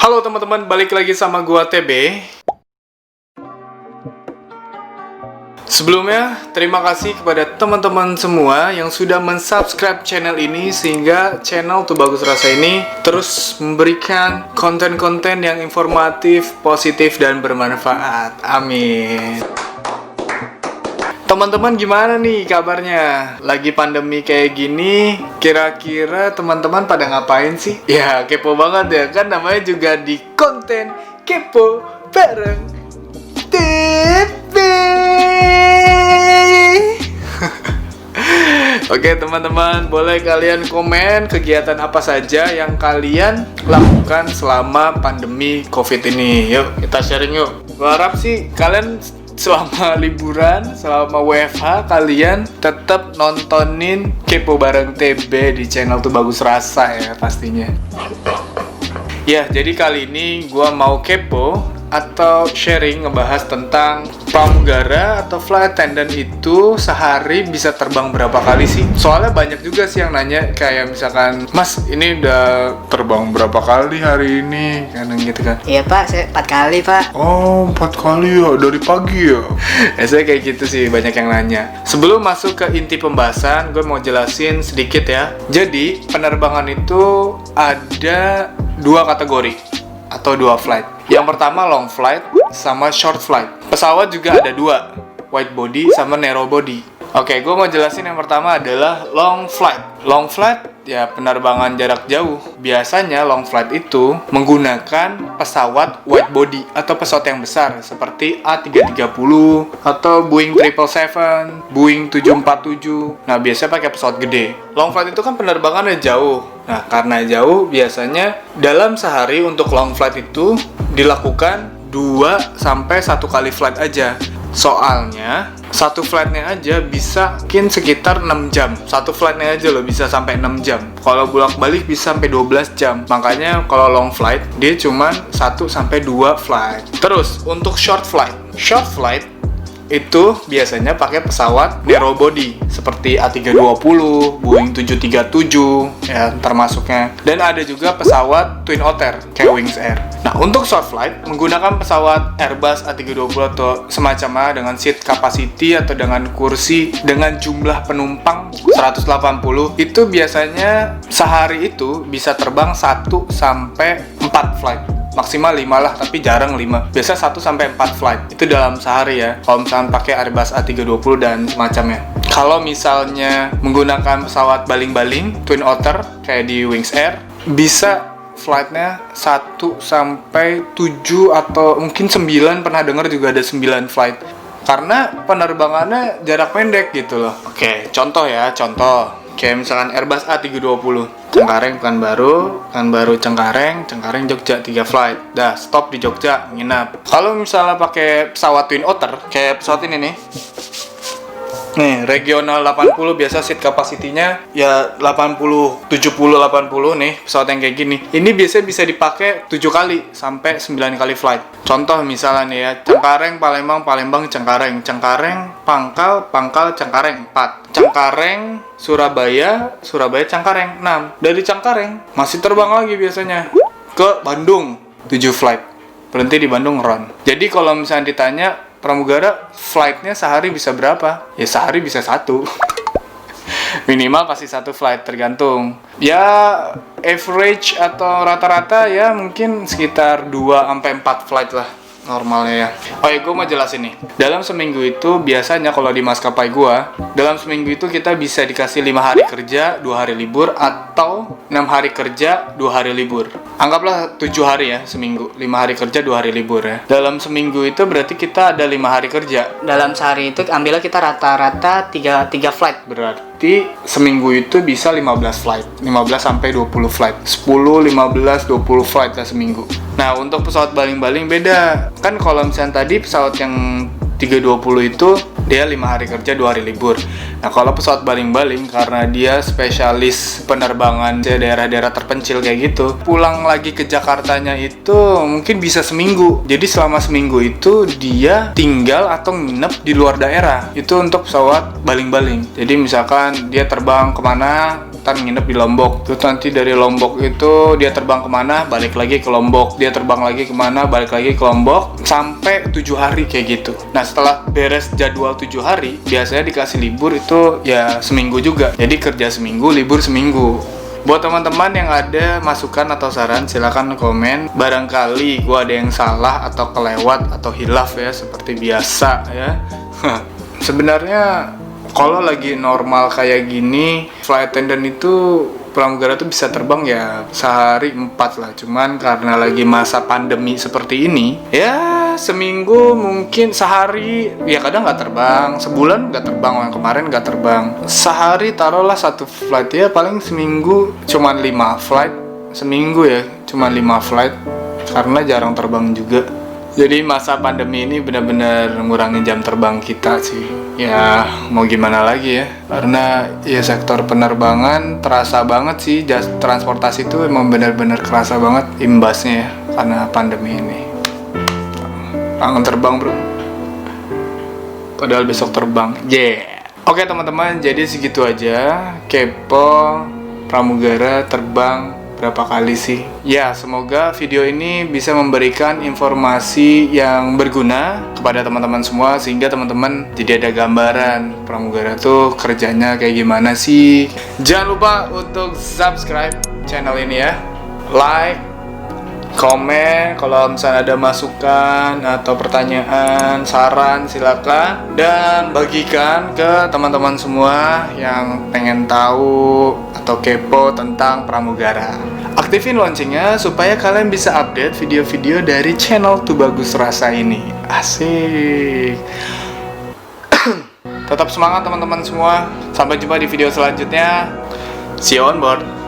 Halo teman-teman, balik lagi sama gua TB. Sebelumnya, terima kasih kepada teman-teman semua yang sudah mensubscribe channel ini sehingga channel Tuh Bagus Rasa ini terus memberikan konten-konten yang informatif, positif, dan bermanfaat. Amin. Teman-teman gimana nih kabarnya? Lagi pandemi kayak gini, kira-kira teman-teman pada ngapain sih? Ya, kepo banget ya, kan namanya juga di konten Kepo Bareng TB. Oke teman-teman, boleh kalian komen kegiatan apa saja yang kalian lakukan selama pandemi COVID ini. Yuk, kita sharing yuk. Gua harap sih kalian selama liburan, selama WFH, kalian tetap nontonin Kepo Bareng TB di channel Tuh Bagus Rasa ya pastinya. Ya, jadi kali ini gua mau kepo atau sharing ngebahas tentang pramugara atau flight attendant itu sehari bisa terbang berapa kali sih? Soalnya banyak juga sih yang nanya kayak misalkan, Mas ini udah terbang berapa kali hari ini? Kadang gitu kan. Iya Pak, saya 4 kali Pak. Oh, 4 kali ya, dari pagi ya? Saya kayak gitu sih, banyak yang nanya. Sebelum masuk ke inti pembahasan, gue mau jelasin sedikit ya. Jadi, penerbangan itu ada 2 kategori atau 2 flight. Yang pertama long flight sama short flight. Pesawat juga ada 2, wide body sama narrow body. Oke, gue mau jelasin yang pertama adalah long flight. Long flight ya penerbangan jarak jauh. Biasanya long flight itu menggunakan pesawat wide body atau pesawat yang besar seperti A330 atau Boeing 777, Boeing 747. Nah, biasanya pakai pesawat gede. Long flight itu kan penerbangannya jauh. Nah, karena jauh biasanya dalam sehari untuk long flight itu dilakukan 2 sampai 1 kali flight aja. Soalnya satu flightnya aja bisa mungkin sekitar 6 jam. Satu flightnya aja loh bisa sampai 6 jam. Kalau bolak-balik bisa sampai 12 jam. Makanya kalau long flight dia cuman 1 sampai 2 flight. Terus untuk short flight itu biasanya pakai pesawat narrow body seperti A320, Boeing 737 ya termasuknya. Dan ada juga pesawat Twin Otter kayak Wings Air. Nah, untuk short flight menggunakan pesawat Airbus A320 atau semacamnya dengan seat capacity atau dengan kursi dengan jumlah penumpang 180, itu biasanya sehari itu bisa terbang 1 sampai 4 flight. Maksimal 5 lah, tapi jarang 5. Biasa 1 sampai 4 flight. Itu dalam sehari ya. Kalau misalnya pakai Airbus A320 dan semacamnya. Kalau misalnya menggunakan pesawat baling-baling Twin Otter kayak di Wings Air, bisa flightnya 1 sampai 7 atau mungkin 9, pernah dengar juga ada 9 flight. Karena penerbangannya jarak pendek gitu loh. Oke, contoh. Kayak misalkan Airbus A320, Cengkareng Pekanbaru Cengkareng Jogja 3 flight. Dah, stop di Jogja, nginap. Kalau misalnya pakai pesawat Twin Otter, kayak pesawat ini nih. Nih, regional 80 biasa seat capacity-nya ya 80, 70, 80 nih, pesawat yang kayak gini. Ini biasanya bisa dipakai 7 kali sampai 9 kali flight. Contoh misalnya nih ya, Cengkareng, Palembang, Cengkareng, Pangkal, Cengkareng 4. Cengkareng, Surabaya, Cengkareng 6. Dari Cengkareng masih terbang lagi biasanya ke Bandung 7 flight. Berhenti di Bandung ron. Jadi kalau misalnya ditanya pramugara flightnya sehari bisa berapa? Ya sehari bisa 1. Minimal pasti 1 flight, tergantung. Ya average atau rata-rata ya mungkin sekitar 2 sampai 4 flight lah normalnya ya. Oh ya, gue mau jelasin nih. Dalam seminggu itu biasanya kalau di maskapai gue, dalam seminggu itu kita bisa dikasih 5 hari kerja, 2 hari libur, atau 6 hari kerja, 2 hari libur. Anggaplah 7 hari ya seminggu, 5 hari kerja, 2 hari libur ya. Dalam seminggu itu berarti kita ada 5 hari kerja. Dalam sehari itu ambillah kita rata-rata 3 flight. Berarti seminggu itu bisa 15 flight, 15 sampai 20 flight, 10, 15, 20 flight lah seminggu. Nah, untuk pesawat baling-baling beda. Kan kalau misalnya tadi pesawat yang 320 itu dia 5 hari kerja 2 hari libur. Nah, kalau pesawat baling-baling karena dia spesialis penerbangan ke daerah-daerah terpencil kayak gitu, pulang lagi ke Jakartanya itu mungkin bisa seminggu. Jadi selama seminggu itu dia tinggal atau nginep di luar daerah. Itu untuk pesawat baling-baling. Jadi misalkan dia terbang kemana, ntar nginep di Lombok. Terus nanti dari Lombok itu dia terbang kemana, balik lagi ke Lombok. Dia terbang lagi kemana, balik lagi ke Lombok. Sampai 7 hari kayak gitu. Nah setelah beres jadwal 7 hari, biasanya dikasih libur itu ya seminggu juga. Jadi kerja seminggu, libur seminggu. Buat teman-teman yang ada masukan atau saran, silakan komen. Barangkali gua ada yang salah atau kelewat atau hilaf ya, seperti biasa ya. Sebenarnya kalau lagi normal kayak gini, flight attendant itu pramugara tuh bisa terbang ya sehari 4 lah. Cuman karena lagi masa pandemi seperti ini, ya seminggu mungkin sehari, ya kadang nggak terbang, sebulan nggak terbang, yang kemarin nggak terbang. Sehari taruhlah 1 flight ya, paling seminggu cuman 5 flight. Seminggu ya, cuman 5 flight, karena jarang terbang juga. Jadi masa pandemi ini benar-benar ngurangin jam terbang kita sih. Ya mau gimana lagi ya, karena ya sektor penerbangan terasa banget sih, transportasi itu emang benar-benar kerasa banget imbasnya ya, karena pandemi ini. Kangen terbang bro, padahal besok terbang. Oke teman-teman, jadi segitu aja kepo pramugara terbang berapa kali sih. Ya, semoga video ini bisa memberikan informasi yang berguna kepada teman-teman semua, sehingga teman-teman jadi ada gambaran pramugara tuh kerjanya kayak gimana sih. Jangan lupa untuk subscribe channel ini ya, like, komen, kalau misalnya ada masukan atau pertanyaan, saran silakan, dan bagikan ke teman-teman semua yang pengen tahu atau kepo tentang pramugara. Aktifin loncengnya supaya kalian bisa update video-video dari channel Tubagus Rasa ini. Asik. Tetap semangat teman-teman semua. Sampai jumpa di video selanjutnya. See you on board.